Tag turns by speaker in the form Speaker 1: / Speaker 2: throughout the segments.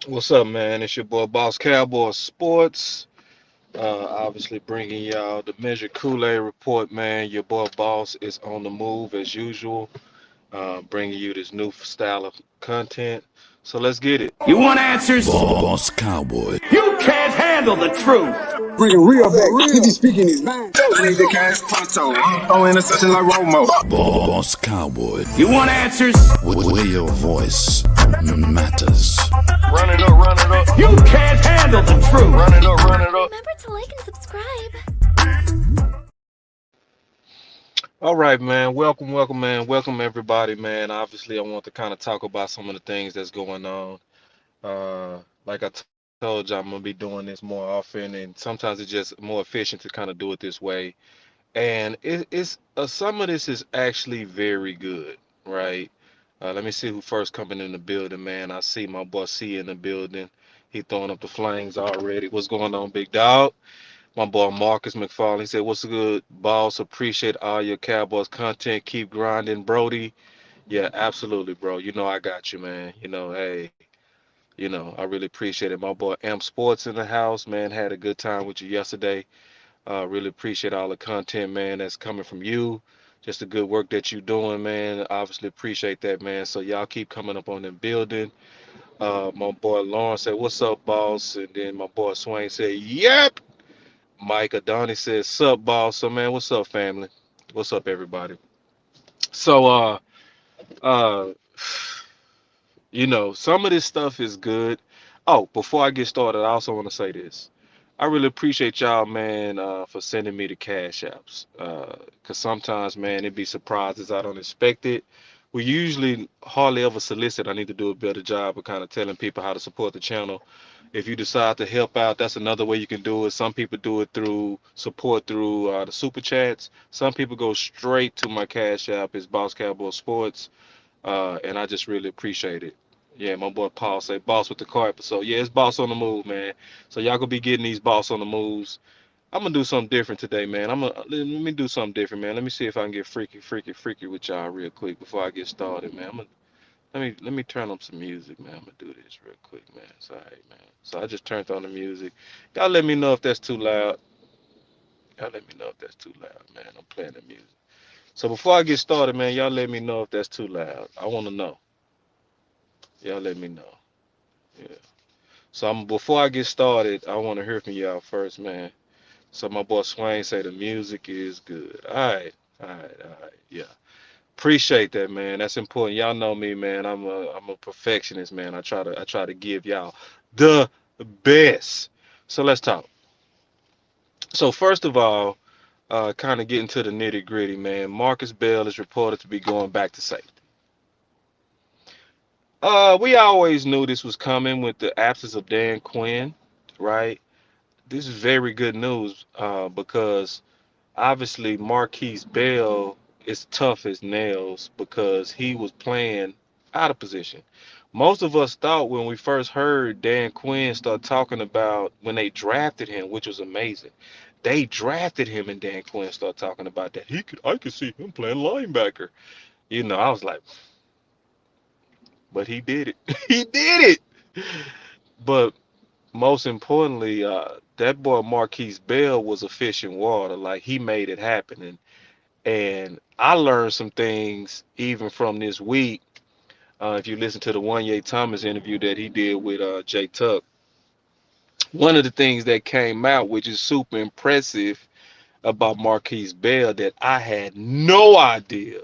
Speaker 1: What's up, man? It's your boy Boss Cowboy Sports. Obviously bringing y'all the Measure Kool-Aid report, man. Your boy Boss is on the move as usual, bringing you this new style of content. So let's get it.
Speaker 2: You want answers?
Speaker 3: Boss Cowboy.
Speaker 2: You can't handle the truth.
Speaker 4: Bringing real back. He be speaking his mind.
Speaker 5: I need the cash pronto. I'm throwing a session like Romo.
Speaker 3: Boss Cowboy.
Speaker 2: You want answers?
Speaker 3: Where your voice matters.
Speaker 1: Run it up, run it up,
Speaker 2: You can't handle the truth.
Speaker 1: run it up, run it up.
Speaker 6: Remember to like and subscribe.
Speaker 1: All right, man. Welcome, man. Welcome, everybody, man. Obviously, I want to kind of talk about some of the things that's going on. Like I told you, I'm gonna be doing this more often, and sometimes it's just more efficient to kind of do it this way. And it's some of this is actually very good, right? Let me see who first coming in the building, man. I see my boy C in the building. He throwing up the flames already. What's going on, big dog? My boy Marcus McFarlane, he said, "What's good, boss? Appreciate all your Cowboys content. Keep grinding, Brody." Yeah, absolutely, bro. You know I got you, man. Hey, I really appreciate it. My boy Amp Sports in the house, man. Had a good time with you yesterday. Really appreciate all the content, man, that's coming from you. Just the good work that you're doing, man. Obviously appreciate that, man. So y'all keep coming up on the building. My boy Lawrence said, "What's up, boss?" And then my boy Swain said, "Yep." Mike Adoni says, "Sup, boss?" So man, what's up, family? What's up, everybody? So uh some of this stuff is good. Oh, before I get started, I also want to say this. I really appreciate y'all, man, for sending me the cash apps. Cause sometimes, man, it be surprises I don't expect it. We usually hardly ever solicit. I need to do a better job of kind of telling people how to support the channel. If you decide to help out, that's another way you can do it. Some people do it through support through the super chats. Some people go straight to my cash app. It's Boss Cowboy Sports, and I just really appreciate it. Yeah, my boy Paul say boss with the car episode. Yeah, it's boss on the move, man. So y'all gonna be getting these boss on the moves. I'm gonna do something different today, man. Let me do something different, man. Let me see if I can get freaky with y'all real quick before I get started, man. Let me turn up some music, man. I'm gonna do this real quick, man. It's all right, man. So I just turned on the music. Y'all let me know if that's too loud. Y'all let me know if that's too loud, man. I'm playing the music. So before I get started, man, y'all let me know if that's too loud. I wanna know. Y'all let me know. Yeah. So before I get started, I want to hear from y'all first, man. So my boy Swain say the music is good. All right. Yeah. Appreciate that, man. That's important. Y'all know me, man. I'm a perfectionist, man. I try to give y'all the best. So let's talk. So first of all, kind of getting to the nitty gritty, man. Markquese Bell is reported to be going back to safety. We always knew this was coming with the absence of Dan Quinn, right? This is very good news because obviously Markquese Bell is tough as nails because he was playing out of position. Most of us thought when we first heard Dan Quinn start talking about when they drafted him, which was amazing. They drafted him and Dan Quinn started talking about that. I could see him playing linebacker. I was like, but he did it. He did it. But most importantly, that boy Markquese Bell was a fish in water. Like he made it happen, and I learned some things even from this week. If you listen to the One Thomas interview that he did with Jay Tuck, one of the things that came out, which is super impressive about Markquese Bell, that I had no idea.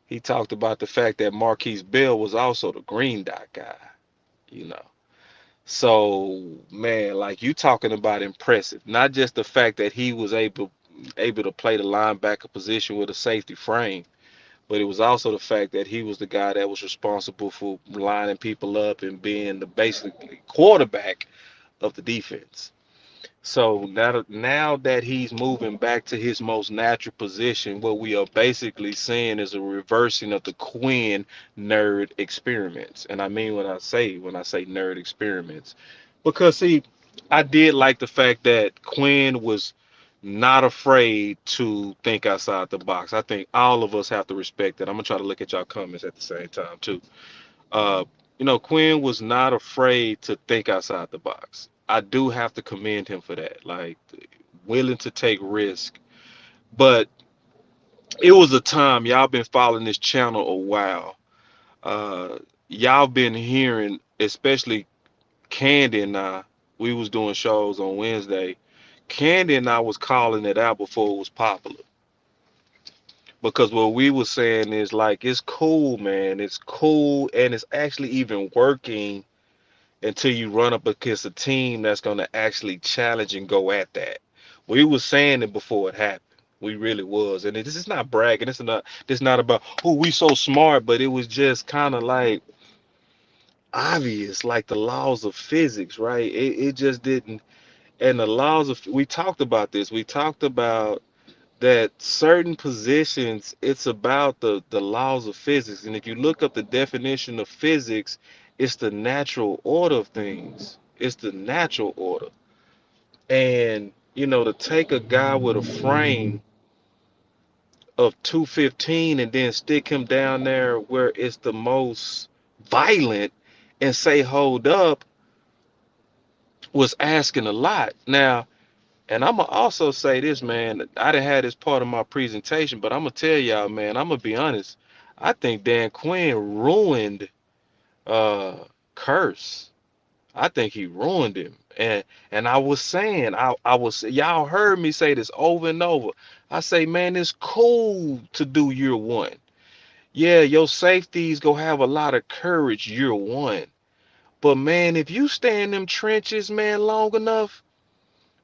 Speaker 1: He talked about the fact that Markquese Bell was also the green dot guy. You know. So man, like you talking about impressive, not just the fact that he was able to play the linebacker position with a safety frame, but it was also the fact that he was the guy that was responsible for lining people up and being the basic quarterback of the defense. So now that he's moving back to his most natural position, what we are basically seeing is a reversing of the Quinn nerd experiments. And I mean when I say nerd experiments, because see, I did like the fact that Quinn was not afraid to think outside the box. I think all of us have to respect that. I'm gonna try to look at y'all comments at the same time too. Uh, Quinn was not afraid to think outside the box. I do have to commend him for that. Like, willing to take risk. But it was a time, y'all been following this channel a while. Uh, y'all been hearing, especially Candy and I. We was doing shows on Wednesday. Candy and I was calling it out before it was popular. Because what we was saying is like, it's cool, man. It's cool, and it's actually even working until you run up against a team that's going to actually challenge and go at that. We was saying it before it happened. We really was. And this is not bragging. This not about, oh, we so smart, but it was just kind of like obvious, like the laws of physics, right? It just didn't. And the laws of, we talked about this. We talked about that certain positions, it's about the laws of physics. And if you look up the definition of physics, it's the natural order of things. It's the natural order. And to take a guy with a frame of 215 and then stick him down there where it's the most violent and say hold up was asking a lot. Now, and I'm gonna also say this, man. I didn't have this part of my presentation, but I'm gonna tell y'all, man. I'm gonna be honest. I think Dan Quinn ruined uh Curse. I think he ruined him. And I was saying, I was, y'all heard me say this over and over. I say, man, it's cool to do year one. Yeah, your safeties go have a lot of courage year one. But man, if you stay in them trenches, man, long enough,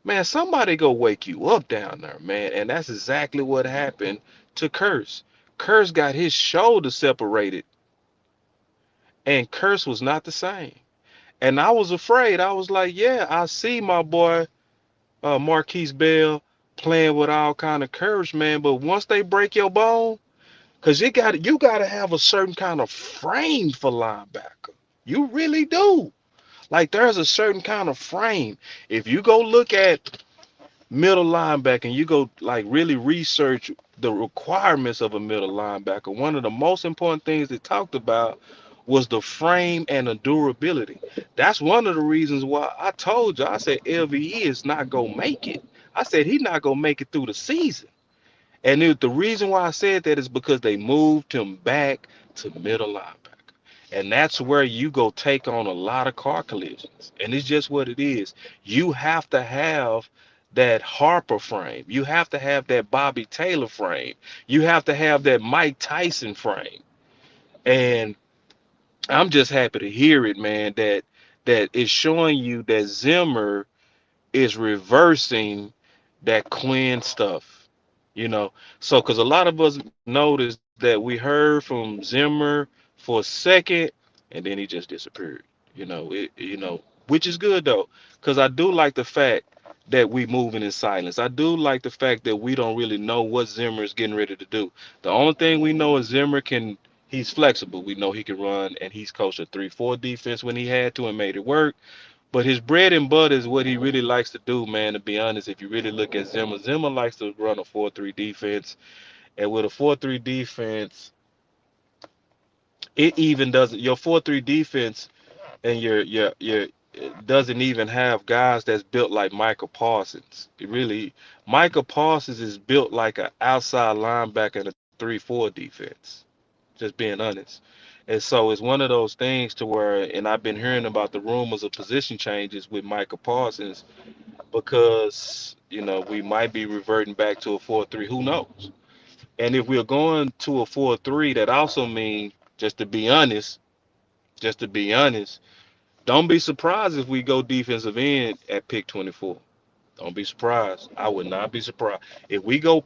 Speaker 1: man, somebody go wake you up down there, man. And that's exactly what happened to Curse. Curse got his shoulder separated, and Curse was not the same. And I was afraid. I was like, yeah, I see my boy Markquese Bell playing with all kind of courage, man. But once they break your bone, because you gotta have a certain kind of frame for linebacker. You really do. Like, there's a certain kind of frame. If you go look at middle linebacker and you go like really research the requirements of a middle linebacker, one of the most important things they talked about was the frame and the durability. That's one of the reasons why I told you, I said LVE is not gonna make it. I said he's not gonna make it through the season. And the reason why I said that is because they moved him back to middle linebacker. And that's where you go take on a lot of car collisions. And it's just what it is. You have to have that Harper frame. You have to have that Bobby Taylor frame. You have to have that Mike Tyson frame. And I'm just happy to hear it, man, that is showing you that Zimmer is reversing that Quinn stuff, you know. So, because a lot of us noticed that we heard from Zimmer for a second, and then he just disappeared. Which is good though, because I do like the fact that we moving in silence. I do like the fact that we don't really know what Zimmer is getting ready to do. The only thing we know is Zimmer can. He's flexible. We know he can run, and he's coached a 3-4 defense when he had to and made it work. But his bread and butter is what he really likes to do, man. To be honest, if you really look at Zimmer, Zimmer likes to run a 4-3 defense. And with a 4-3 defense, it even doesn't, your 4-3 defense and your it doesn't even have guys that's built like Michael Parsons. It really, Michael Parsons is built like an outside linebacker in a 3-4 defense. Just being honest. And so it's one of those things to where, and I've been hearing about the rumors of position changes with Michael Parsons because, we might be reverting back to a 4-3. Who knows? And if we're going to a 4-3, that also means, just to be honest, don't be surprised if we go defensive end at pick 24. Don't be surprised. I would not be surprised. If we go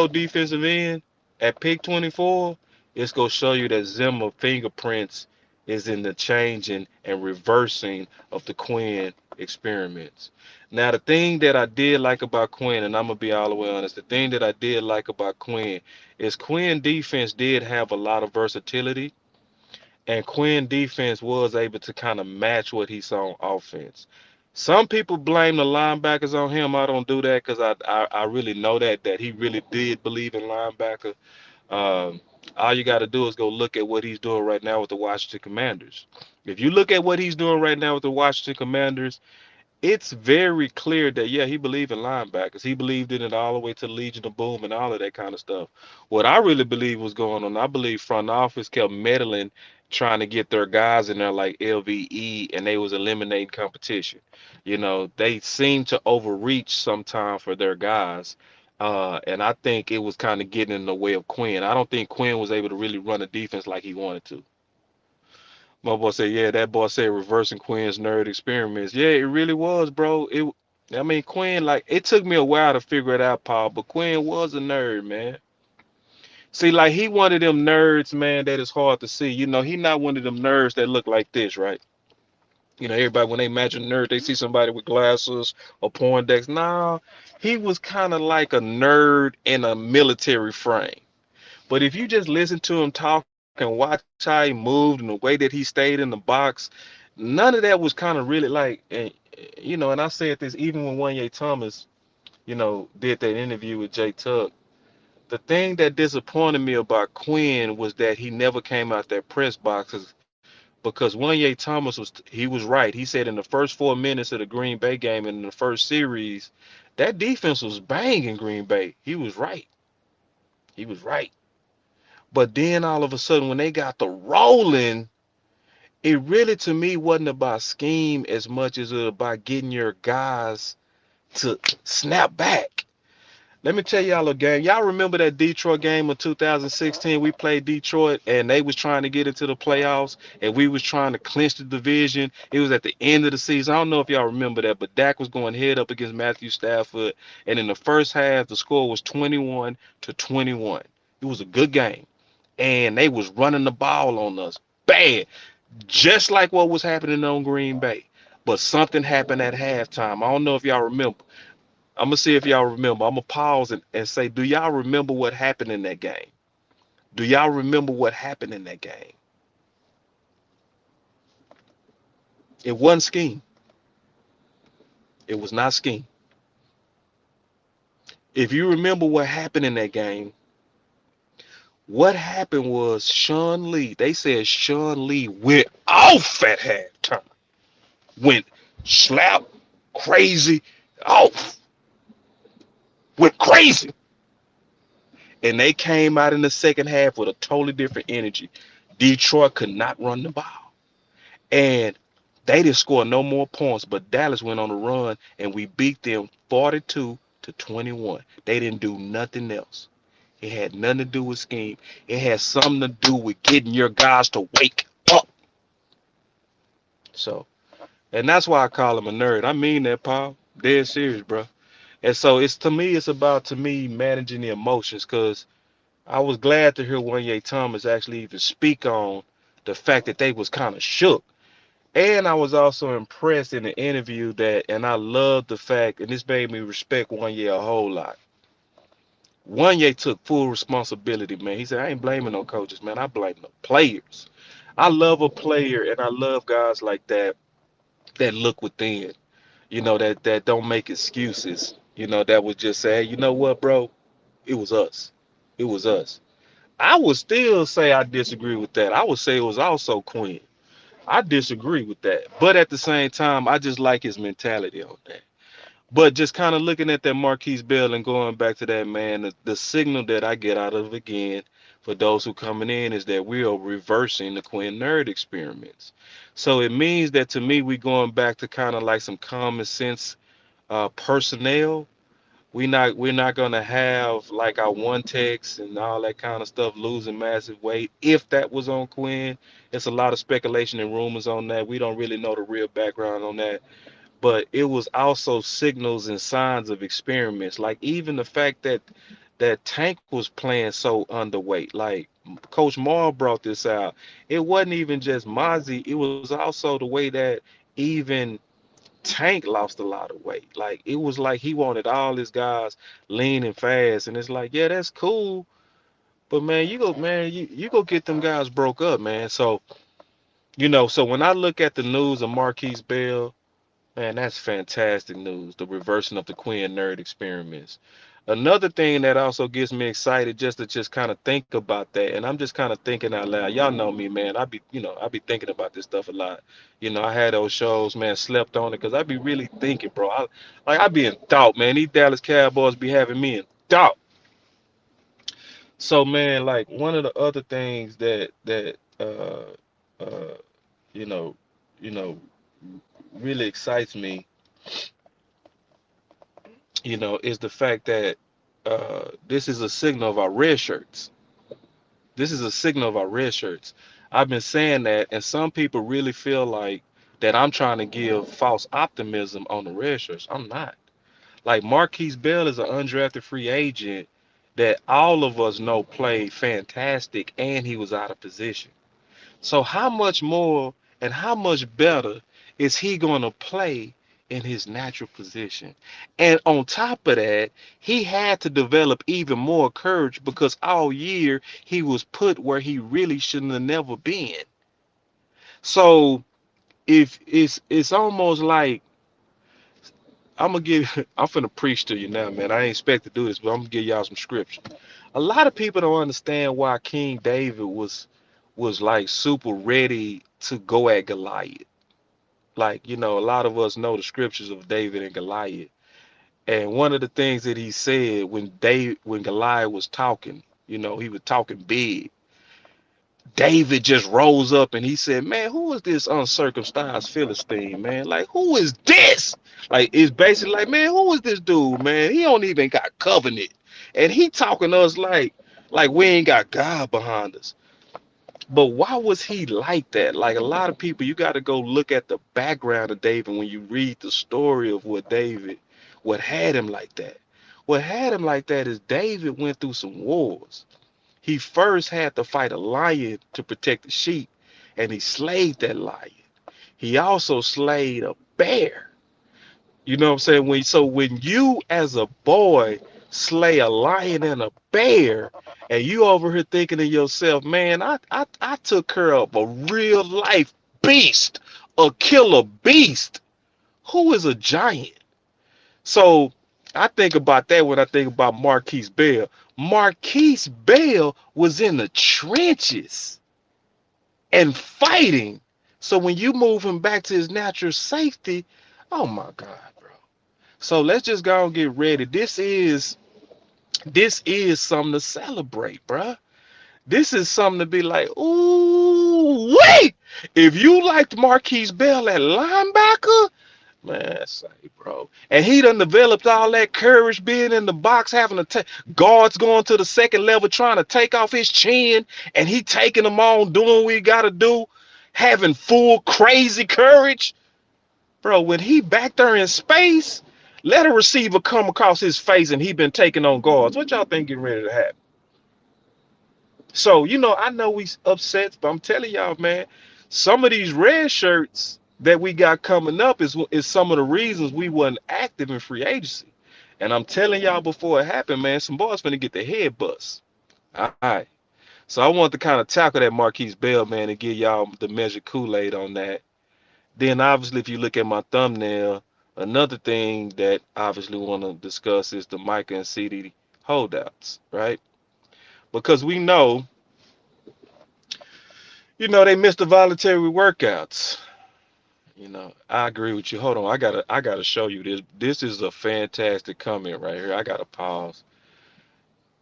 Speaker 1: defensive end at pick 24, it's gonna show you that Zimmer fingerprints is in the changing and reversing of the Quinn experiments. Now, the thing that I did like about Quinn, and I'm gonna be all the way honest, the thing that I did like about Quinn is Quinn defense did have a lot of versatility, and Quinn defense was able to kind of match what he saw on offense. Some people blame the linebackers on him. I don't do that because I really know that he really did believe in linebacker. All you got to do is go look at what he's doing right now with the Washington Commanders. If you look at what he's doing right now with the Washington Commanders, it's very clear that yeah, he believed in linebackers. He believed in it all the way to the Legion of Boom and all of that kind of stuff. What I really believe was going on, I believe front office kept meddling, trying to get their guys in there like LVE, and they was eliminating competition. They seemed to overreach sometime for their guys. And I think it was kind of getting in the way of Quinn. I don't think Quinn was able to really run a defense like he wanted to. My boy said, yeah, that boy said reversing Quinn's nerd experiments. Yeah, it really was, bro. I mean, Quinn, like, it took me a while to figure it out, Paul, but Quinn was a nerd, man. See, like, he one of them nerds, man, that is hard to see. He not one of them nerds that look like this, right? Everybody, when they imagine nerd, they see somebody with glasses or porn decks. Nah, he was kind of like a nerd in a military frame. But if you just listen to him talk and watch how he moved and the way that he stayed in the box, none of that was kind of really like, and I said this even when Wanye Thomas, did that interview with Jay Tuck. The thing that disappointed me about Quinn was that he never came out that press box because Wanye Thomas he was right. He said in the first 4 minutes of the Green Bay game and in the first series, that defense was banging Green Bay. He was right. He was right. But then all of a sudden, when they got the rolling, it really to me wasn't about scheme as much as about getting your guys to snap back. Let me tell y'all a game. Y'all remember that Detroit game of 2016? We played Detroit and they was trying to get into the playoffs and we was trying to clinch the division. It was at the end of the season. I don't know if y'all remember that, but Dak was going head up against Matthew Stafford. And in the first half, the score was 21-21. It was a good game. And they was running the ball on us bad, just like what was happening on Green Bay. But something happened at halftime. I don't know if y'all remember. I'm gonna see if y'all remember. I'm gonna pause and say, do y'all remember what happened in that game? Do y'all remember what happened in that game? It wasn't scheme. It was not scheme. If you remember what happened in that game, what happened was Sean Lee. They said Sean Lee went off at halftime. Went slap crazy off. Went crazy. And they came out in the second half with a totally different energy. Detroit could not run the ball. And they didn't score no more points, but Dallas went on a run and we beat them 42-21. They didn't do nothing else. It had nothing to do with scheme. It had something to do with getting your guys to wake up. So, and that's why I call him a nerd. I mean that, Paul. Dead serious, bro. And so it's about managing the emotions, because I was glad to hear Wanye Thomas actually even speak on the fact that they was kind of shook. And I was also impressed in the interview and I love the fact, and this made me respect Wanye a whole lot. Wanye took full responsibility, man. He said, I ain't blaming no coaches, man. I blame the players. I love a player, and I love guys like that look within, that don't make excuses, that would just say, hey, you know what, bro? It was us. It was us. I would still say I disagree with that. I would say it was also Quinn. I disagree with that. But at the same time, I just like his mentality on that. But just kind of looking at that Markquese Bell and going back to that, man, the signal that I get out of it, again, for those who coming in, is that we are reversing the Quinn nerd experiments. So it means that, to me, we going back to kind of like some common sense personnel. We're not gonna have like our one text and all that kind of stuff losing massive weight. If that was on Quinn, it's a lot of speculation and rumors on that. We don't really know the real background on that. But it was also signals and signs of experiments. Like even the fact that Tank was playing so underweight. Like Coach Maul brought this out. It wasn't even just Mozzie. It was also the way that even Tank lost a lot of weight. Like it was like he wanted all his guys lean and fast, and it's like, yeah, that's cool, but man, you go get them guys broke up, man. So so when I look at the news of Markquese Bell, man, that's fantastic news. The reversing of the Quinn nerd experiments. Another thing that also gets me excited just to just kind of think about that, and I'm just kind of thinking out loud. Y'all know me, man. I be thinking about this stuff a lot. I had those shows, man, slept on it because I be really thinking, bro. I be in thought, man. These Dallas Cowboys be having me in thought. So, man, like one of the other things that uh you know, you know, really excites me, is the fact that this is a signal of our red shirts. This is a signal of our red shirts. I've been saying that, and some people really feel like that I'm trying to give false optimism on the red shirts. I'm not. Like Markquese Bell is an undrafted free agent that all of us know played fantastic, and he was out of position. So how much more and how much better is he going to play in his natural position? And on top of that, he had to develop even more courage because all year he was put where he really shouldn't have never been. So if it's almost like I'm finna preach to you now, man. I ain't expect to do this, but I'm gonna give y'all some scripture. A lot of people don't understand why King David was like super ready to go at Goliath. Like, a lot of us know the scriptures of David and Goliath. And one of the things that he said when Goliath was talking, he was talking big. David just rose up and he said, "Man, who is this uncircumcised Philistine, man? Like, who is this?" Like, it's basically like, "Man, who is this dude, man? He don't even got covenant." And he talking to us like we ain't got God behind us. But why was he like that? Like a lot of people, you got to go look at the background of David when you read the story of what had him like that. What had him like that is David went through some wars. He first had to fight a lion to protect the sheep, and he slayed that lion. He also slayed a bear. You know what I'm saying? When you as a boy slay a lion and a bear, and you over here thinking to yourself, man, I took care of a real life beast, a killer beast. Who is a giant? So I think about that when I think about Markquese Bell. Markquese Bell was in the trenches and fighting. So when you move him back to his natural safety, oh my God, bro. So let's just go and get ready. This is something to celebrate, bruh. This is something to be like, ooh, wait. If you liked Markquese Bell at linebacker, man, say, bro. And he done developed all that courage being in the box, having to take guards going to the second level, trying to take off his chin, and he taking them on, doing what he got to do, having full crazy courage. Bro, when he back there in space, let a receiver come across his face and he been taking on guards. What y'all think getting ready to happen? So, I know we upset, but I'm telling y'all, man, some of these red shirts that we got coming up is some of the reasons we wasn't active in free agency. And I'm telling y'all before it happened, man, some boys finna get their head bust. All right. So I want to kind of tackle that Markquese Bell, man, and give y'all the measure Kool-Aid on that. Then obviously, if you look at my thumbnail, another thing that obviously we want to discuss is the Micah and CeeDee holdouts, right? Because we know, they missed the voluntary workouts. I agree with you. Hold on, I gotta show you this. This is a fantastic comment right here. I gotta pause.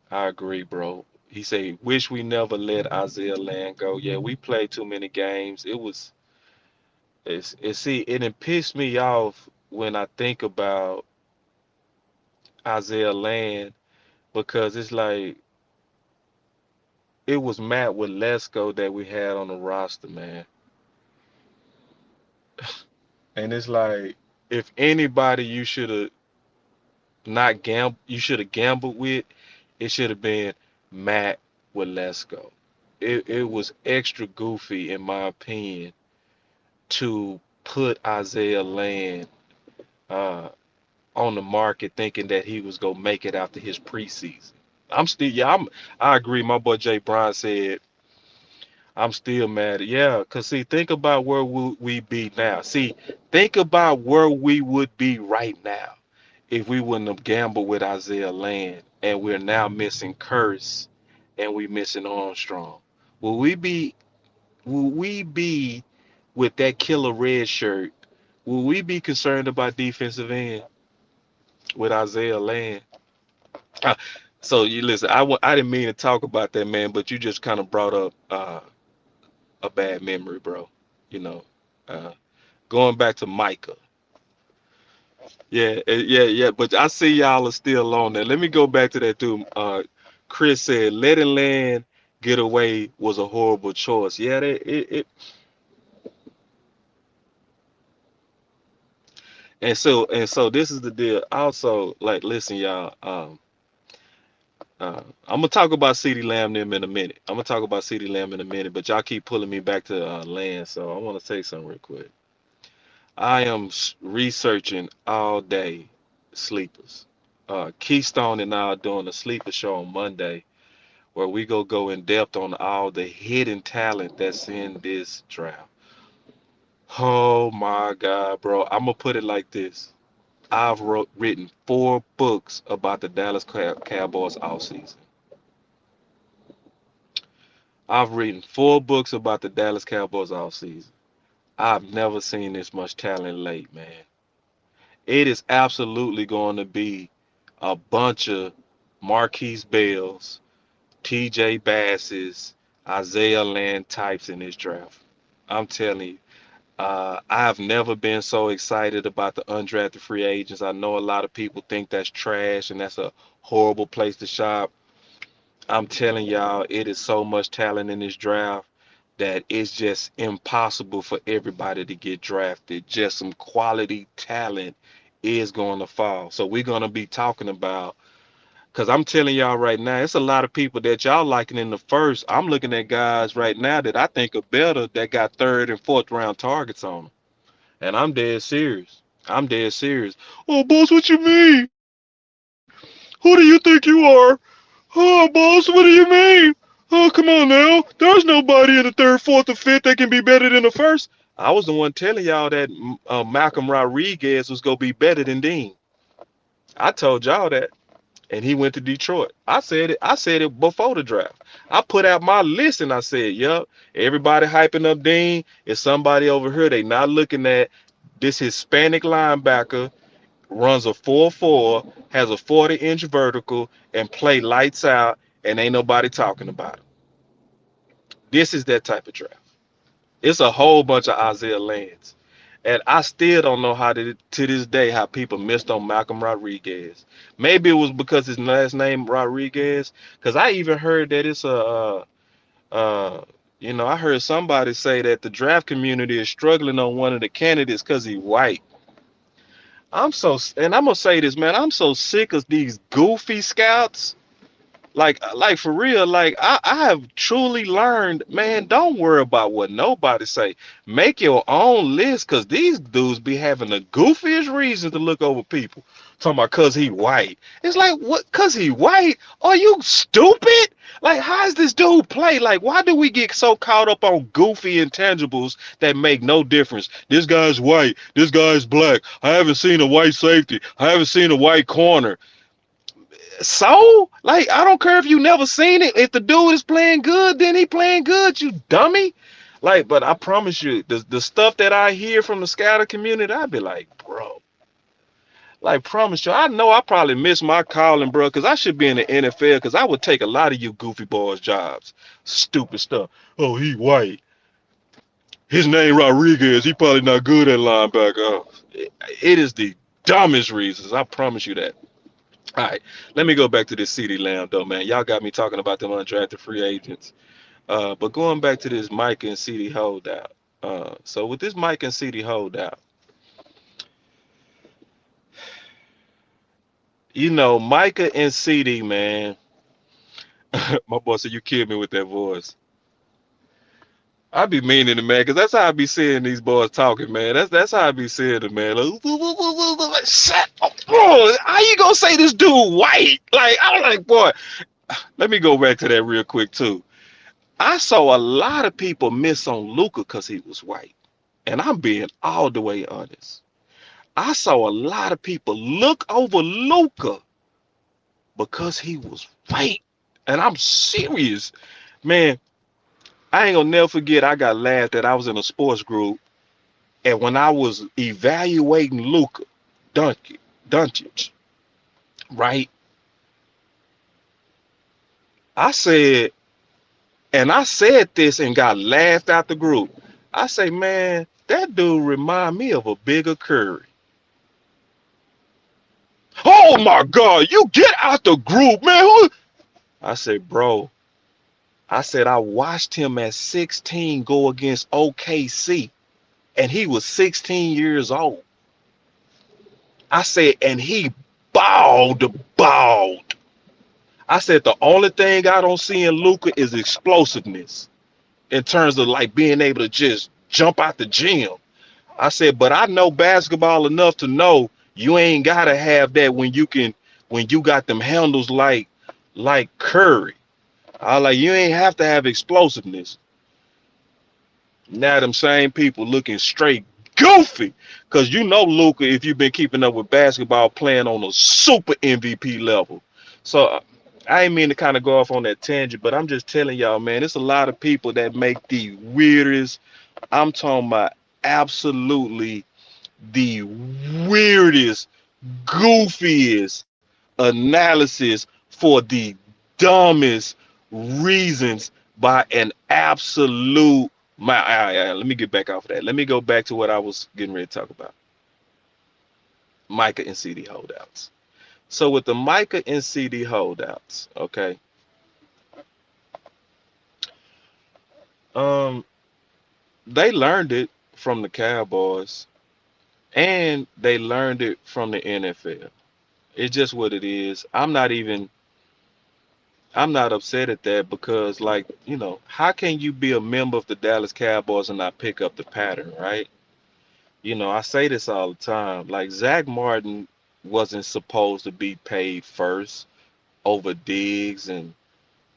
Speaker 1: I agree, bro. He say, "Wish we never let Isaiah Land go." Yeah, we played too many games. It pissed me off when I think about Isaiah Land because it's like it was Matt with Lesko that we had on the roster, man. And it's like if anybody you should have gambled with, it should have been Matt with Lesko. It was extra goofy in my opinion to put Isaiah Land uh, on the market thinking that he was gonna make it after his preseason. I agree. My boy Jay Brown said I'm still mad. Yeah, cause see, think about where we be now. See, think about where we would be right now if we wouldn't have gambled with Isaiah Land, and we're now missing Curse, and we missing Armstrong? Will we be? Will we be with that killer red shirt? Will we be concerned about defensive end with Isaiah Land? Uh, so you listen. I didn't mean to talk about that, man, but you just kind of brought up a bad memory, bro. You know, uh, going back to Micah. Yeah. But I see y'all are still on there. Let me go back to that too. Chris said letting Land get away was a horrible choice. Yeah, and so this is the deal. Also, like, listen, y'all. I'm gonna talk about CeeDee Lamb them in a minute. I'm gonna talk about CeeDee Lamb in a minute, but y'all keep pulling me back to Land. So I want to say something real quick. I am researching all day sleepers. Keystone and I are doing a sleeper show on Monday where we go in depth on all the hidden talent that's in this draft. Oh my God, bro. I'm gonna put it like this. I've written 4 books about the Dallas Cowboys offseason. I've written 4 books about the Dallas Cowboys offseason. I've never seen this much talent late, man. It is absolutely going to be a bunch of Markquese Bells, TJ Basses, Isaiah Land types in this draft. I'm telling you, I've never been so excited about the undrafted free agents. I know a lot of people think that's trash and that's a horrible place to shop. I'm telling y'all, it is so much talent in this draft that it's just impossible for everybody to get drafted. Just some quality talent is going to fall. So we're going to be talking about, because I'm telling y'all right now, it's a lot of people that y'all liking in the first. I'm looking at guys right now that I think are better that got third and fourth round targets on them. And I'm dead serious. I'm dead serious. Oh, boss, what you mean? Who do you think you are? Oh, boss, what do you mean? Oh, come on now. There's nobody in the third, fourth, or fifth that can be better than the first. I was the one telling y'all that Malcolm Rodriguez was going to be better than Dean. I told y'all that. And he went to Detroit. I said it. I said it before the draft. I put out my list and I said, "Yup, everybody hyping up Dean. Is somebody over here they not looking at this Hispanic linebacker runs a 4.4, has a 40-inch vertical, and play lights out, and ain't nobody talking about him." This is that type of draft. It's a whole bunch of Isaiah Lands. And I still don't know how to this day how people missed on Malcolm Rodriguez. Maybe it was because his last name Rodriguez. Because I even heard that it's I heard somebody say that the draft community is struggling on one of the candidates because he's white. And I'm gonna say this, man. I'm so sick of these goofy scouts. Like for real, like I have truly learned, man, don't worry about what nobody say. Make your own list, cause these dudes be having the goofiest reasons to look over people. Talking about cause he white. It's like, what, cause he white? Are you stupid? Like, how does this dude play? Like, why do we get so caught up on goofy intangibles that make no difference? This guy's white, this guy's black. I haven't seen a white safety. I haven't seen a white corner. So, like, I don't care if you never seen it. If the dude is playing good, then he playing good, you dummy. Like, but I promise you, the stuff that I hear from the scouting community, I'd be like, bro, like, promise you, I know I probably missed my calling, bro, because I should be in the NFL, because I would take a lot of you goofy boys' jobs. Stupid stuff. Oh, he white. His name Rodriguez. He probably not good at linebacker. Oh, it is the dumbest reasons. I promise you that. All right, let me go back to this CeeDee Lamb though, man. Y'all got me talking about them undrafted free agents. But going back to this Micah and CeeDee holdout. So with this Micah and CeeDee holdout, Micah and CeeDee, man. My boy said you killed me with that voice. I be meaning it, man, because that's how I be seeing these boys talking, man. That's how I be seeing it, man. Like, shut up, bro. How you gonna say this dude white? Like, I'm like, boy. Let me go back to that real quick too. I saw a lot of people miss on Luka because he was white, and I'm being all the way honest. I saw a lot of people look over Luka because he was fake. And I'm serious. Man, I ain't gonna never forget I got laughed at. I was in a sports group, and when I was evaluating Luka Doncic, right? I said, and I said this and got laughed out the group. I say, man, that dude remind me of a bigger Curry. Oh my God, you get out the group, man. I said, bro, I said I watched him at 16 go against OKC, and he was 16 years old. I said, and he balled. I said the only thing I don't see in Luka is explosiveness in terms of like being able to just jump out the gym. I said, but I know basketball enough to know you ain't gotta have that when you got them handles like Curry. I like you ain't have to have explosiveness. Now them same people looking straight goofy. Cause you know Luka, if you've been keeping up with basketball, playing on a super MVP level. So I ain't mean to kind of go off on that tangent, but I'm just telling y'all, man, it's a lot of people that make the weirdest, I'm talking about absolutely the weirdest, goofiest analysis for the dumbest reasons by an absolute let me get back off of that. Let me go back to what I was getting ready to talk about. Micah and CeeDee holdouts. So with the Micah and CeeDee holdouts, okay. Um, they learned it from the Cowboys and they learned it from the NFL. It's just what it is. I'm not upset at that because, like, how can you be a member of the Dallas Cowboys and not pick up the pattern, right? I say this all the time. Like, Zach Martin wasn't supposed to be paid first over Diggs and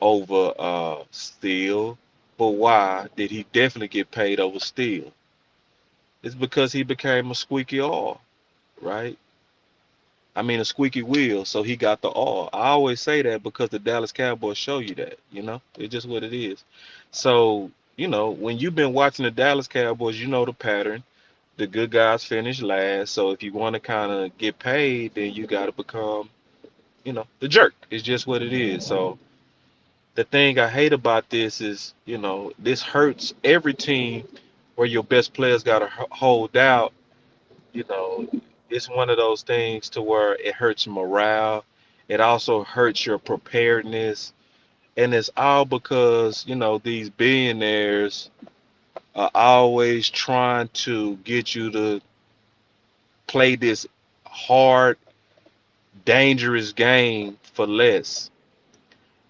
Speaker 1: over Steele. But why did he definitely get paid over Steele? It's because he became a squeaky R, right? I mean, a squeaky wheel, so he got the R. I always say that because the Dallas Cowboys show you that. It's just what it is. So, when you've been watching the Dallas Cowboys, you know the pattern. The good guys finish last. So if you want to kind of get paid, then you got to become, the jerk. It's just what it is. So the thing I hate about this is, this hurts every team where your best players got to hold out. you know, it's one of those things to where it hurts morale. It also hurts your preparedness. And it's all because, these billionaires are always trying to get you to play this hard, dangerous game for less.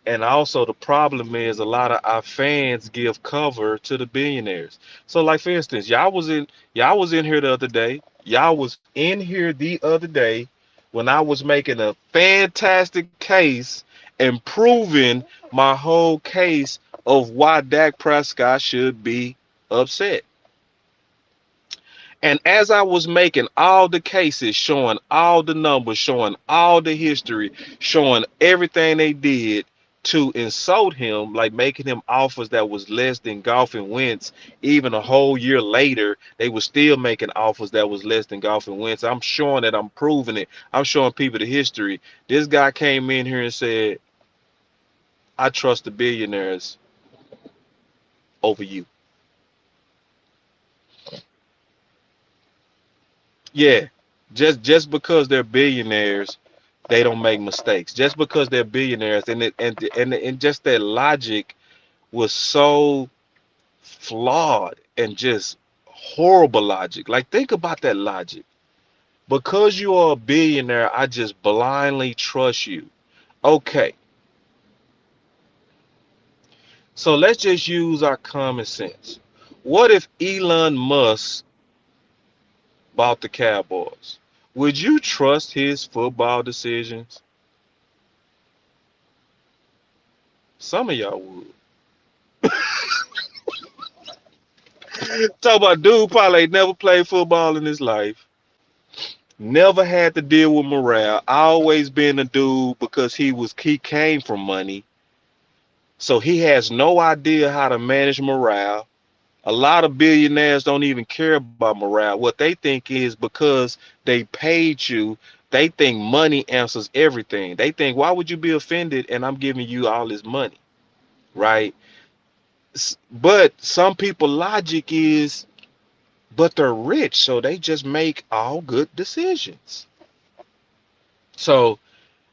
Speaker 1: And also the problem is a lot of our fans give cover to the billionaires. So like for instance, y'all was in here the other day. Y'all was in here the other day when I was making a fantastic case and proving my whole case of why Dak Prescott should be upset. And as I was making all the cases, showing all the numbers, showing all the history, showing everything they did to insult him, like making him offers that was less than Golf and Wentz, even a whole year later, they were still making offers that was less than Golf and Wentz. I'm showing that, I'm proving it. I'm showing people the history. This guy came in here and said, I trust the billionaires over you. Yeah, just because they're billionaires, they don't make mistakes. Just because they're billionaires, and just their logic was so flawed and just horrible logic. Like think about that logic. Because you are a billionaire, I just blindly trust you. Okay, so let's just use our common sense. What if Elon Musk bought the Cowboys? Would you trust his football decisions? Some of y'all would. Talk about dude probably ain't never played football in his life. Never had to deal with morale. Always been a dude because he came from money. So he has no idea how to manage morale. A lot of billionaires don't even care about morale. What they think is because they paid you, they think money answers everything. They think, why would you be offended and I'm giving you all this money, right? But some people logic is, but they're rich, so they just make all good decisions. So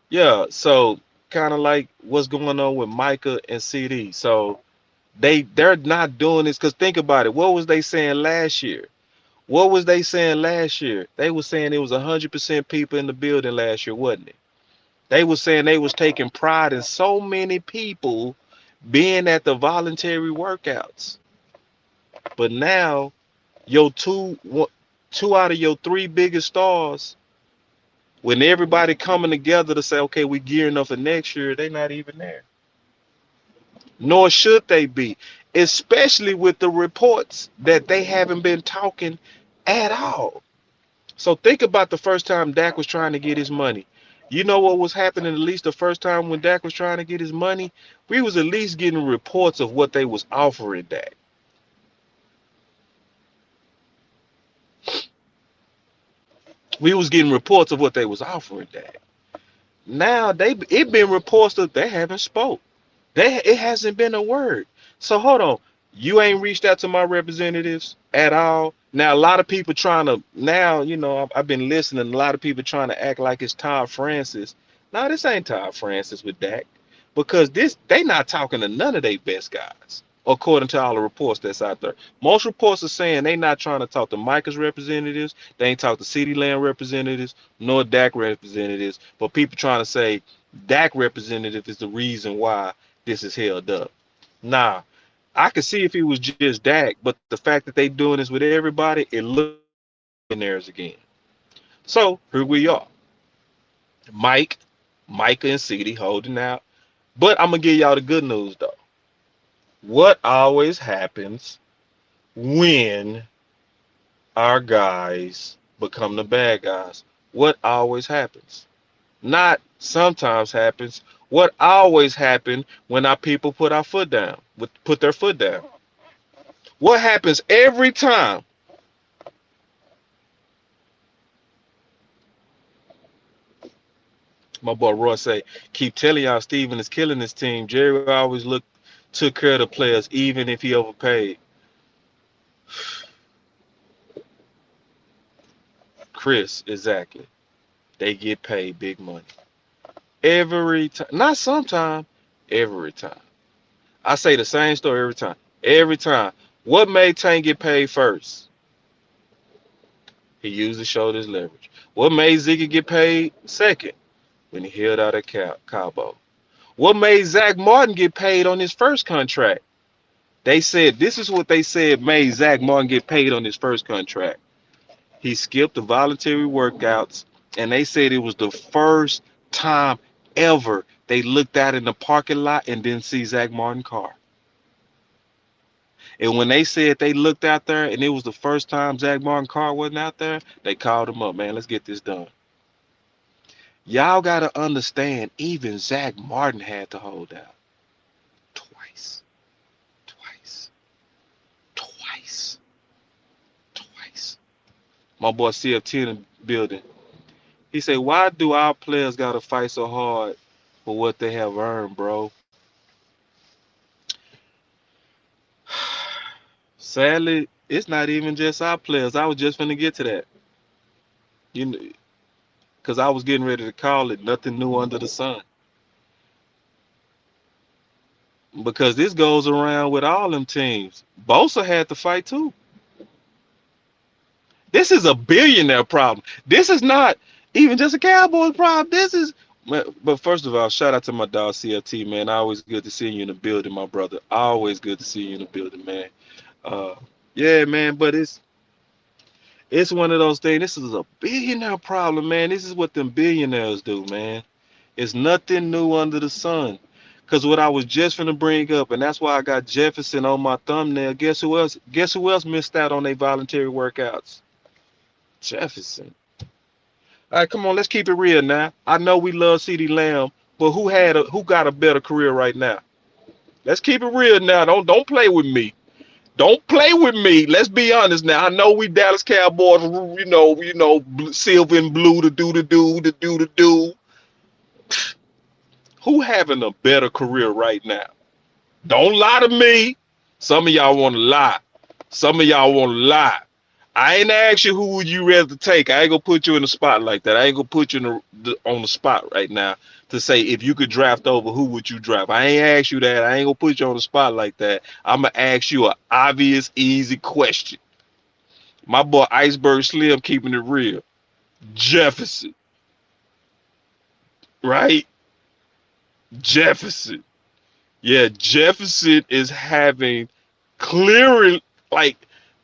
Speaker 1: yeah, so kind of like what's going on with Micah and CeeDee. So they're not doing this because think about it. What was they saying last year? What was they saying last year? They were saying it was 100% people in the building last year, wasn't it? They were saying they was taking pride in so many people being at the voluntary workouts. But now your two out of your three biggest stars, when everybody coming together to say, okay, we gearing up for next year, they not even there. Nor should they be, especially with the reports that they haven't been talking at all. So think about the first time Dak was trying to get his money. You know what was happening at least the first time when Dak was trying to get his money? We was at least getting reports of what they was offering Dak. We was getting reports of what they was offering Dak. Now it been reports that they haven't spoke. It hasn't been a word. So hold on. You ain't reached out to my representatives at all. Now a lot of people trying to now, I've been listening. A lot of people trying to act like it's Todd Francis. No, this ain't Todd Francis with Dak. Because they not talking to none of their best guys, according to all the reports that's out there. Most reports are saying they not trying to talk to Micah's representatives, they ain't talk to CeeDee Lamb representatives, nor Dak representatives, but people trying to say Dak representative is the reason why this is held up. Nah, I could see if it was just Dak, but the fact that they doing this with everybody, it looks billionaires again. So here we are. Micah and CeeDee holding out. But I'm gonna give y'all the good news though. What always happens when our guys become the bad guys? What always happens? Not sometimes happens. What always happens when our people put our foot down, put their foot down? What happens every time? My boy Roy say, keep telling y'all Steven is killing this team. Jerry always took care of the players, even if he overpaid. Chris, exactly. They get paid big money. Every time. Not sometime, every time. I say the same story every time. Every time. What made Tank get paid first? He usually showed his leverage. What made Ziggy get paid second? When he held out at Cowboy. What made Zach Martin get paid on his first contract? They said, this is what they said made Zach Martin get paid on his first contract. He skipped the voluntary workouts, and they said it was the first time ever they looked out in the parking lot and didn't see Zach Martin's car. And when they said they looked out there and it was the first time Zach Martin's car wasn't out there, they called him up, man, let's get this done. Y'all got to understand, even Zach Martin had to hold out. Twice. My boy CFT in the building. He said, why do our players got to fight so hard for what they have earned, bro? Sadly, it's not even just our players. I was just going to get to that. You know, because I was getting ready to call it nothing new under the sun. Because this goes around with all them teams. Bosa had to fight too. This is a billionaire problem. This is not even just a Cowboys problem. This is, but first of all, shout out to my dog CLT, man. Always good to see you in the building, my brother. Always good to see you in the building, man. Yeah, man. But it's one of those things. This is a billionaire problem, man. This is what them billionaires do, man. It's nothing new under the sun. Because what I was just finna bring up, and that's why I got Jefferson on my thumbnail. Guess who else? Guess who else missed out on their voluntary workouts? Jefferson. All right, come on, let's keep it real now. I know we love CeeDee Lamb, but who got a better career right now? Let's keep it real now. Don't play with me. Don't play with me. Let's be honest now. I know we Dallas Cowboys, silver and blue, the do. Who having a better career right now? Don't lie to me. Some of y'all want to lie. Some of y'all want to lie. I ain't ask you who would you rather take. I ain't gonna put you in the spot like that. I ain't gonna put you on the spot right now to say if you could draft over, who would you draft? I ain't ask you that. I ain't gonna put you on the spot like that. I'm gonna ask you an obvious, easy question. My boy Iceberg Slim keeping it real. Jefferson, right? Jefferson. Yeah, Jefferson is having clearer, like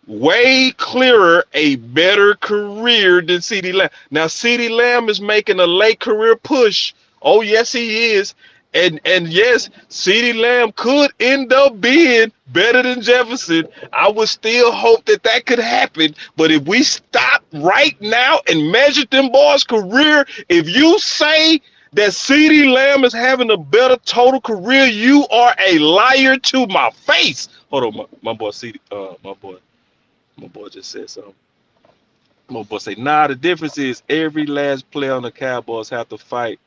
Speaker 1: way clearer, a better career than CeeDee Lamb. Now CeeDee Lamb is making a late career push. Oh yes, he is. And yes, CeeDee Lamb could end up being better than Jefferson. I would still hope that could happen. But if we stop right now and measure them boys' career, if you say that CeeDee Lamb is having a better total career, you are a liar to my face. Hold on, my boy CeeDee, my boy just said something. My boy say, nah, the difference is every last player on the Cowboys have to fight.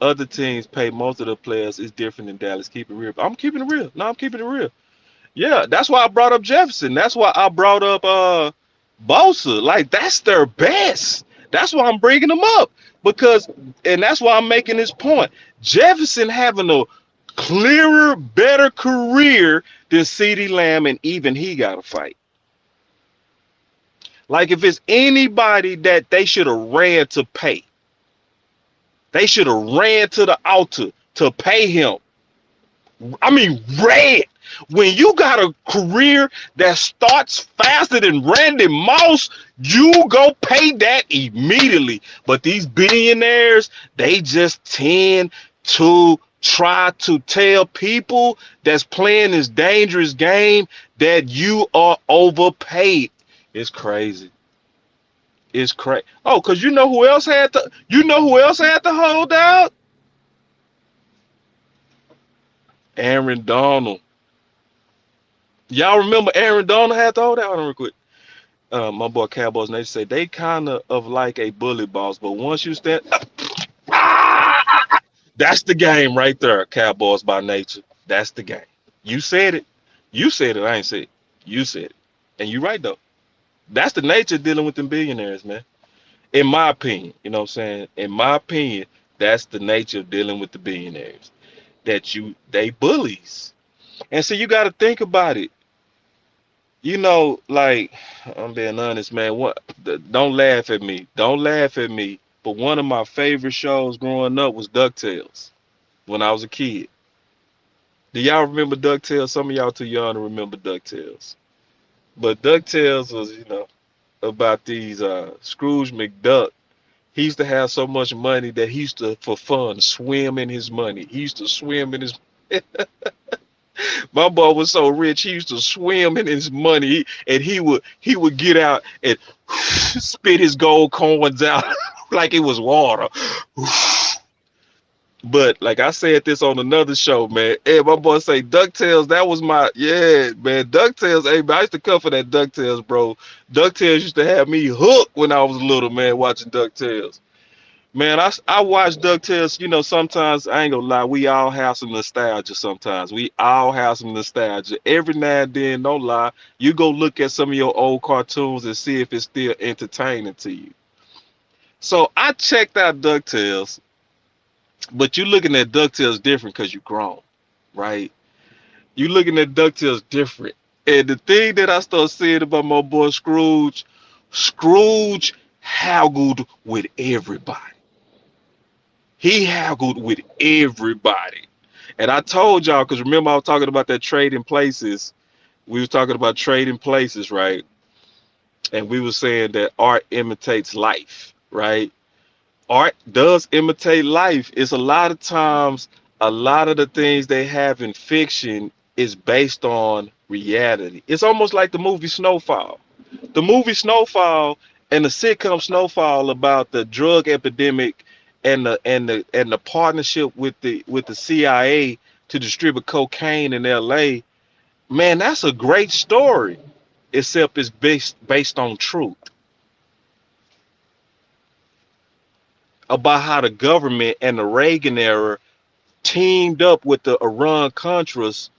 Speaker 1: Other teams pay most of the players. It's different in Dallas. Keep it real. I'm keeping it real. No, I'm keeping it real. Yeah, that's why I brought up Jefferson. That's why I brought up Bosa. Like, that's their best. That's why I'm bringing them up. And that's why I'm making this point. Jefferson having a clearer, better career than CeeDee Lamb, and even he got to fight. Like, if it's anybody that they should have ran to pay, they should have ran to the altar to pay him. I mean, ran. When you got a career that starts faster than Randy Moss, you go pay that immediately. But these billionaires, they just tend to try to tell people that's playing this dangerous game that you are overpaid. It's crazy. It's crazy. Oh, because you know who else had to hold out? Aaron Donald. Y'all remember Aaron Donald had to hold out? Hold on real quick. My boy Cowboys Nation say they kind of like a bully boss, but once you stand, that's the game right there. Cowboys by nature. That's the game. You said it. You said it. I ain't said it. You said it. And you right though. That's the nature of dealing with them billionaires, man. In my opinion, you know what I'm saying? In my opinion, that's the nature of dealing with the billionaires. They bullies. And so you got to think about it. You know, like, I'm being honest, man. Don't laugh at me. Don't laugh at me. But one of my favorite shows growing up was DuckTales when I was a kid. Do y'all remember DuckTales? Some of y'all too young to remember DuckTales. But DuckTales was, about these Scrooge McDuck. He used to have so much money that he used to, for fun, swim in his money. He used to swim in his My boy was so rich, he used to swim in his money, and he would get out and spit his gold coins out like it was water. But like I said this on another show, man. Hey, my boy say DuckTales, that was man. DuckTales, hey, man, I used to come for that DuckTales, bro. DuckTales used to have me hooked when I was little, man, watching DuckTales. Man, I watch DuckTales, sometimes, I ain't gonna lie, we all have some nostalgia sometimes. We all have some nostalgia. Every now and then, don't lie, you go look at some of your old cartoons and see if it's still entertaining to you. So I checked out DuckTales, but you looking at DuckTales different because you grown, right? You looking at DuckTales different. And the thing that I started seeing about my boy Scrooge haggled with everybody. He haggled with everybody. And I told y'all, because remember I was talking about that trading places. We was talking about trading places, right? And we were saying that art imitates life, right? Art does imitate life. It's a lot of times, a lot of the things they have in fiction is based on reality. It's almost like the movie Snowfall. The movie Snowfall And the sitcom Snowfall about the drug epidemic and the partnership with the CIA to distribute cocaine in LA. Man, that's a great story, except it's based on truth about how the government and the Reagan era teamed up with the Iran Contras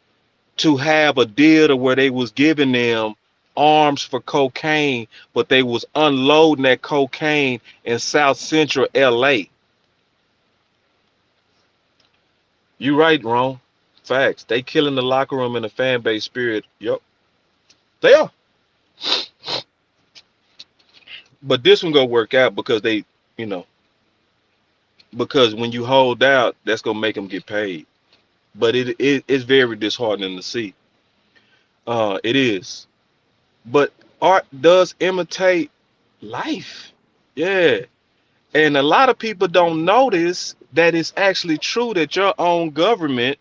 Speaker 1: to have a deal to where they was giving them arms for cocaine, but they was unloading that cocaine in South Central LA. You right, Ron. Facts. They killing the locker room and the fan base spirit. Yup. They are. But this one gonna work out because they, you know, because when you hold out, that's gonna make them get paid. But it's very disheartening to see. It is. But art does imitate life. Yeah. And a lot of people don't notice that it's actually true that your own government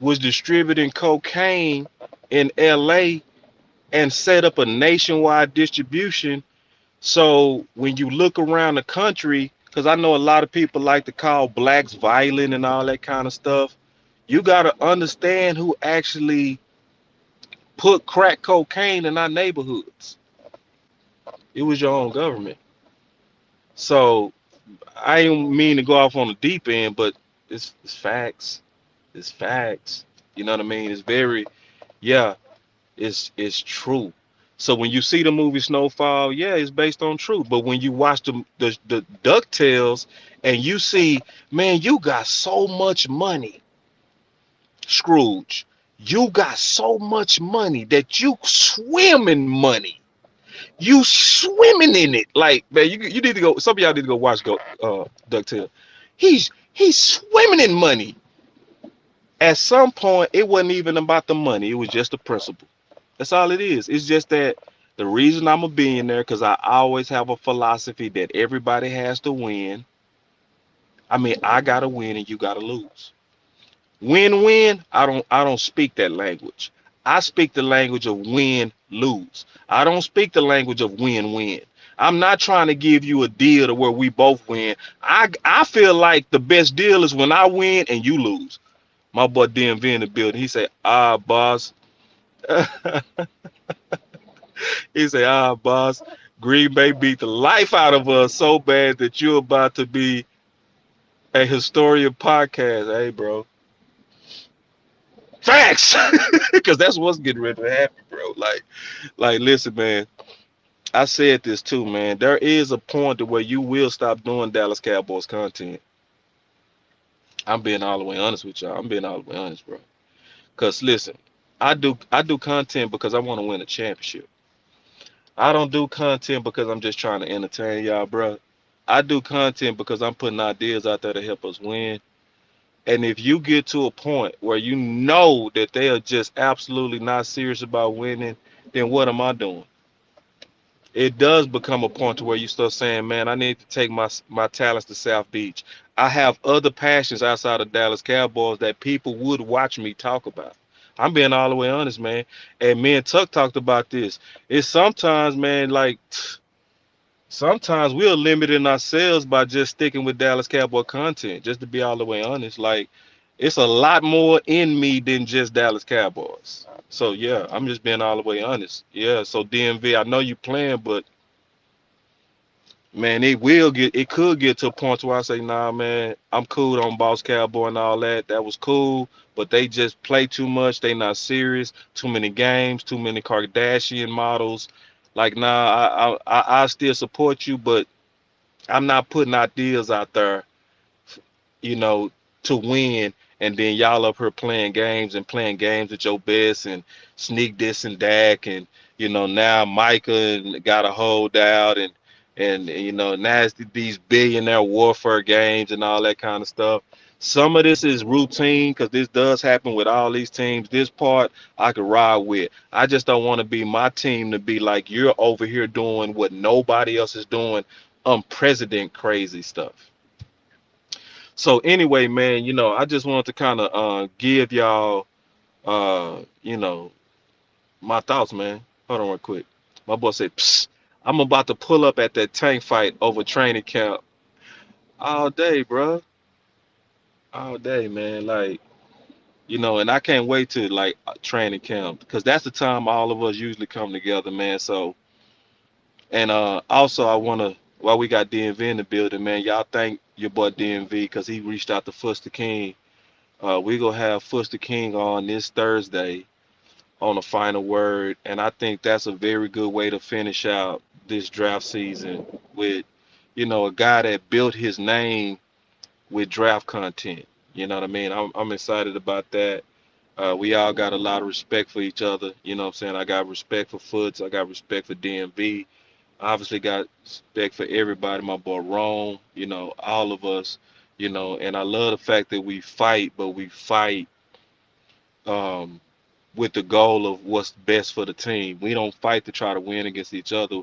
Speaker 1: was distributing cocaine in LA and set up a nationwide distribution. So when you look around the country, because I know a lot of people like to call blacks violent and all that kind of stuff, you got to understand who actually put crack cocaine in our neighborhoods. It was your own government. So I don't mean to go off on the deep end, but it's facts. It's facts. You know what I mean? It's very, yeah, it's true. So when you see the movie Snowfall, yeah, it's based on truth. But when you watch the DuckTales and you see, man, you got so much money, Scrooge. You got so much money that you swim in money. You swimming in it. Like, man, you need to go. Some of y'all need to go watch DuckTales. He's swimming in money. At some point, it wasn't even about the money. It was just the principle. That's all it is. It's just that the reason I'm a billionaire, because I always have a philosophy that everybody has to win. I mean, I gotta win and you gotta lose. Win-win. I don't speak that language. I speak the language of win-lose. I don't speak the language of win-win. I'm not trying to give you a deal to where we both win. I feel like the best deal is when I win and you lose. My boy DMV in the building. He said, boss. He said, boss, Green Bay beat the life out of us so bad that you're about to be a historian podcast. Hey, bro. Facts. Because that's what's getting ready to happen, bro. Listen, man. I said this too, man. There is a point to where you will stop doing Dallas Cowboys content. I'm being all the way honest with y'all. I'm being all the way honest, bro. Because listen, I do content because I want to win a championship. I don't do content because I'm just trying to entertain y'all, bro. I do content because I'm putting ideas out there to help us win. And if you get to a point where you know that they are just absolutely not serious about winning, then what am I doing? It does become a point to where you start saying, man, I need to take my talents to South Beach. I have other passions outside of Dallas Cowboys that people would watch me talk about. I'm being all the way honest, man. And me and Tuck talked about this. It's sometimes, man, like sometimes we're limiting ourselves by just sticking with Dallas Cowboy content, just to be all the way honest. Like, it's a lot more in me than just Dallas Cowboys. So yeah, I'm just being all the way honest. Yeah, so DMV, I know you playing, but man, it could get to a point where I say, nah, man, I'm cool on Boss Cowboy and all that. That was cool, but they just play too much. They not serious. Too many games, too many Kardashian models. Like, nah, I still support you, but I'm not putting ideas out there, you know, to win. And then y'all up here playing games with your best and sneak this and that. And, now Micah got a holdout and now it's these billionaire warfare games and all that kind of stuff. Some of this is routine because this does happen with all these teams. This part I could ride with. I just don't want to be my team to be like you're over here doing what nobody else is doing, unprecedented crazy stuff. So anyway, man, I just wanted to kind of give y'all, my thoughts, man. Hold on real quick. My boy said, Psst, I'm about to pull up at that tank fight over training camp all day, bro. All day, man. Like, and I can't wait to like training camp because that's the time all of us usually come together, man. So, and also I wanna while we got DMV in the building, man, y'all thank your boy DMV because he reached out to Fuster King. We gonna have Fuster King on this Thursday on the final word, and I think that's a very good way to finish out this draft season with, a guy that built his name with draft content. You know what I mean? I'm excited about that. We all got a lot of respect for each other. You know what I'm saying? I got respect for Foots. I got respect for DMV. Obviously got respect for everybody. My boy Rome. All of us. And I love the fact that we fight, but we fight um, with the goal of what's best for the team. We don't fight to try to win against each other.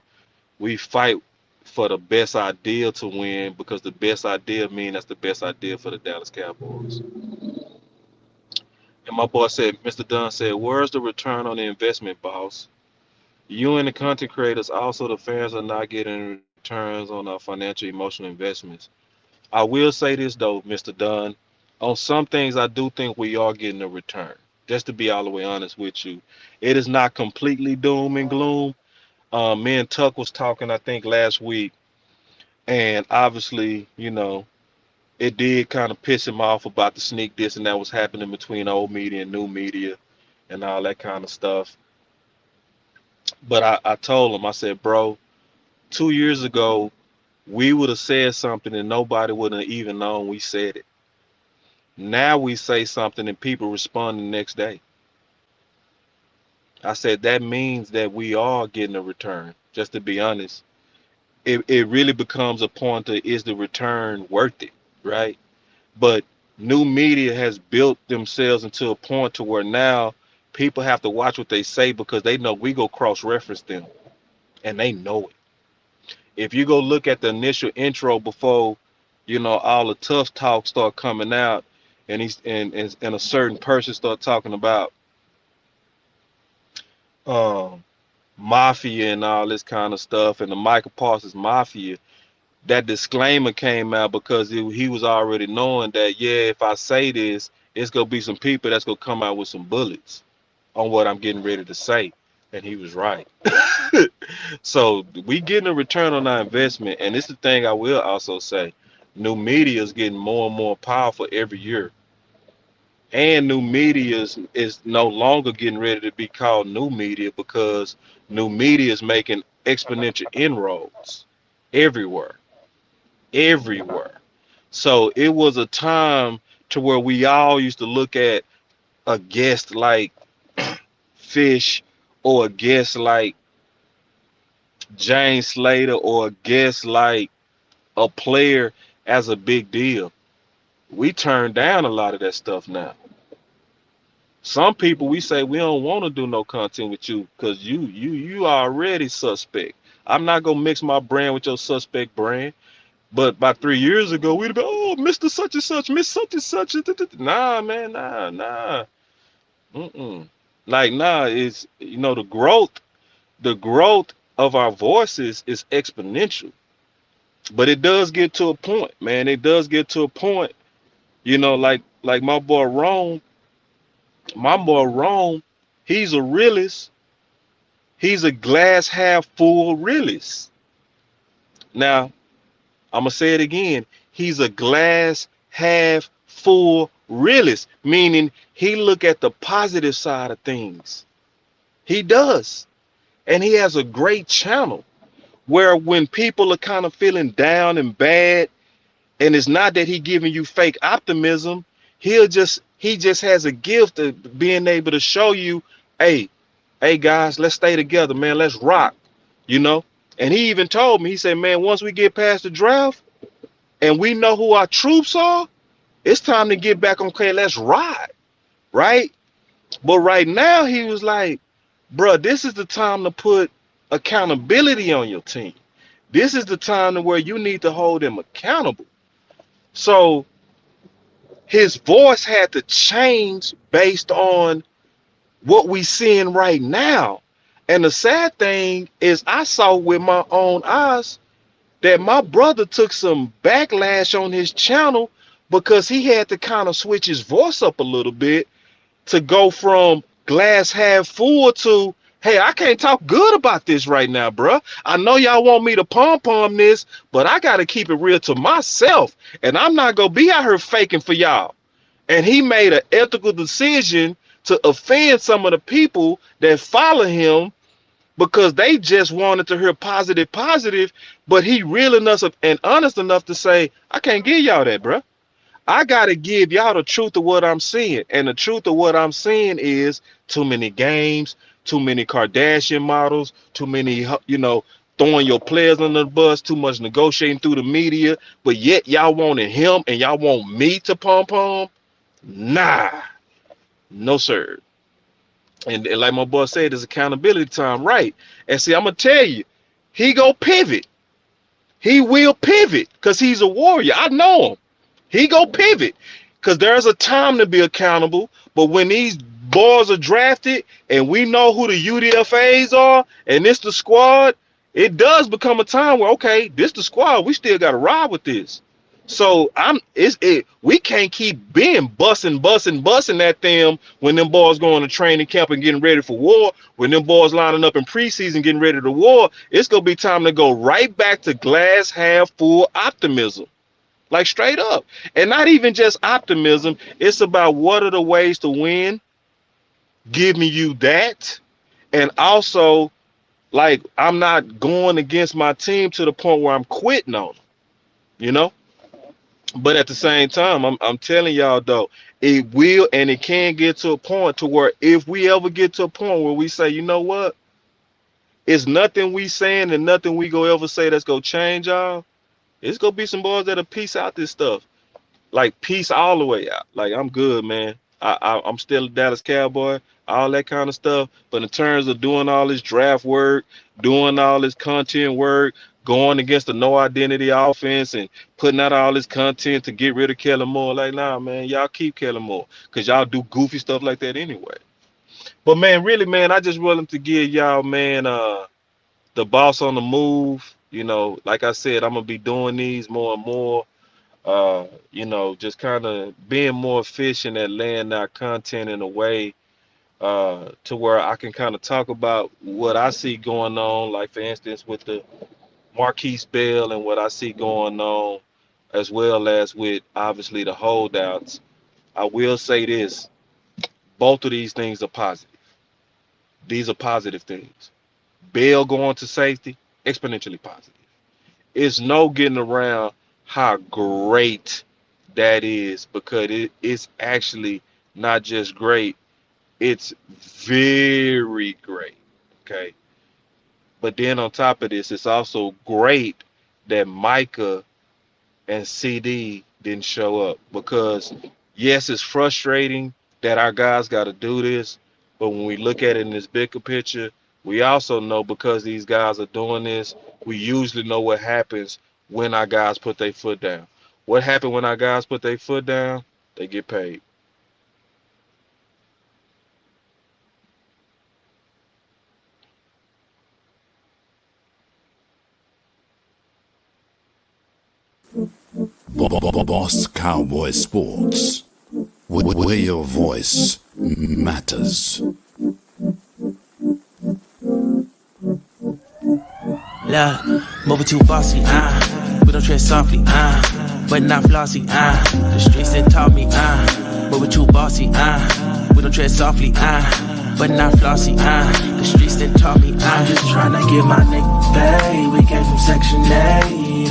Speaker 1: We fight for the best idea to win because the best idea means that's the best idea for the Dallas Cowboys. And my boy said, Mr. Dunn said, where's the return on the investment, boss? You and the content creators, also the fans, are not getting returns on our financial emotional investments. I will say this though, Mr. Dunn. On some things, I do think we are getting a return. Just to be all the way honest with you, it is not completely doom and gloom. Me and Tuck was talking, I think, last week, and obviously, it did kind of piss him off about the sneak diss and that was happening between old media and new media and all that kind of stuff. But I told him, I said, bro, 2 years ago, we would have said something and nobody would have even known we said it. Now we say something and people respond the next day. I said that means that we are getting a return. Just to be honest, it really becomes a point to is the return worth it, right? But new media has built themselves into a point to where now people have to watch what they say because they know we go cross-reference them, and they know it. If you go look at the initial intro before, all the tough talk start coming out, and and a certain person start talking about um mafia and all this kind of stuff, and the Michael Parsons mafia, that disclaimer came out because he was already knowing that, yeah, if I say this, it's gonna be some people that's gonna come out with some bullets on what I'm getting ready to say, and he was right. So we getting a return on our investment, and this is the thing I will also say: new media is getting more and more powerful every year, and new media is no longer getting ready to be called new media because new media is making exponential inroads everywhere, everywhere. So it was a time to where we all used to look at a guest like Fish or a guest like James Slater or a guest like a player as a big deal. We turn down a lot of that stuff now. Some people we say we don't want to do no content with you because you already suspect. I'm not gonna mix my brand with your suspect brand. But about 3 years ago, we'd have been, oh, Mr. Such and Such, Miss Such and Such. Nah, man, nah. Mm-mm. Like, nah, it's, the growth of our voices is exponential. But it does get to a point, man. It does get to a point, like my boy Rome, he's a realist. He's a glass half full realist. Now, I'm gonna say it again. He's a glass half full realist, meaning he look at the positive side of things. He does, and he has a great channel where when people are kind of feeling down and bad, and it's not that he giving you fake optimism. He just has a gift of being able to show you, hey guys, let's stay together, man. Let's rock, you know. And he even told me, he said, man, once we get past the draft and we know who our troops are, it's time to get back on. Okay, let's ride, right? But right now, he was like, bro, this is the time to put accountability on your team. This is the time to where you need to hold them accountable. So his voice had to change based on what we seeing right now. And the sad thing is I saw with my own eyes that my brother took some backlash on his channel because he had to kind of switch his voice up a little bit to go from glass half full to, hey, I can't talk good about this right now, bruh. I know y'all want me to pom-pom this, but I got to keep it real to myself. And I'm not going to be out here faking for y'all. And he made an ethical decision to offend some of the people that follow him because they just wanted to hear positive, but he real enough and honest enough to say, I can't give y'all that, bruh. I got to give y'all the truth of what I'm seeing. And the truth of what I'm seeing is too many games, too many Kardashian models, too many, throwing your players under the bus, too much negotiating through the media, but yet y'all wanted him and y'all want me to pom-pom? Nah, no sir. And like my boy said, it's accountability time, right? And see, I'm going to tell you, he go pivot. He will pivot because he's a warrior. I know him. He go pivot because there's a time to be accountable. But when these boys are drafted and we know who the UDFAs are and it's the squad, it does become a time where, okay, this the squad. We still got to ride with this. So we can't keep being busting at them when them boys going to training camp and getting ready for war. When them boys lining up in preseason getting ready to war, it's gonna be time to go right back to glass half full optimism, like straight up. And not even just optimism. It's about what are the ways to win. Give me you that, and also like I'm not going against my team to the point where I'm quitting on them, But at the same time, I'm telling y'all though, it will and it can get to a point to where if we ever get to a point where we say, you know what, it's nothing we saying and nothing we go ever say that's gonna change y'all. It's gonna be some boys that'll piece out this stuff, like piece all the way out. Like I'm good, man. I'm still a Dallas Cowboy, all that kind of stuff. But in terms of doing all this draft work, doing all this content work, going against the no identity offense and putting out all this content to get rid of Kellen Moore. Like, nah, man, y'all keep Kellen Moore because y'all do goofy stuff like that anyway. But, man, really, man, I just want them to give y'all, man, the boss on the move. Like I said, I'm going to be doing these more and more, just kind of being more efficient at laying out content in a way to where I can kind of talk about what I see going on, like, for instance, with the Markquese Bell and what I see going on, as well as with obviously the holdouts. I will say this, both of these things are positive. These are positive things. Bell going to safety, exponentially positive. It's no getting around how great that is because it's actually not just great, it's very great, okay? But then on top of this, it's also great that Micah and CeeDee didn't show up because, yes, it's frustrating that our guys got to do this. But when we look at it in this bigger picture, we also know because these guys are doing this, we usually know what happens when our guys put their foot down. What happened when our guys put their foot down? They get paid.
Speaker 3: Boss Cowboy Sports, where your voice matters.
Speaker 7: Look, moving too bossy, we don't tread softly, but not flossy, the streets that taught me, moving too bossy, we don't tread softly, but not flossy, the streets that taught me, I'm just trying to get my nigga paid. We came from Section 8,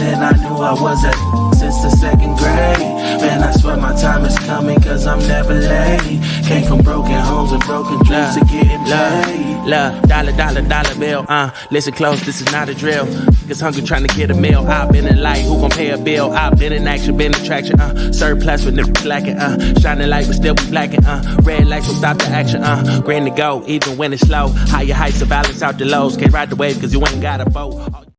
Speaker 7: and I knew I was at since the second grade. Man, I swear my time is coming, cause I'm never late. Came from broken homes and broken dreams to getting paid. Love, dollar bill, listen close, this is not a drill. Niggas hungry trying to get a meal. I've been in light, who gon' pay a bill? I've been in action, been in traction, surplus with niggas lacking, shining light but still be blacking, red lights will stop the action, green to go, even when it's slow. Higher heights to balance out the lows. Can't ride the wave cause you ain't got a boat.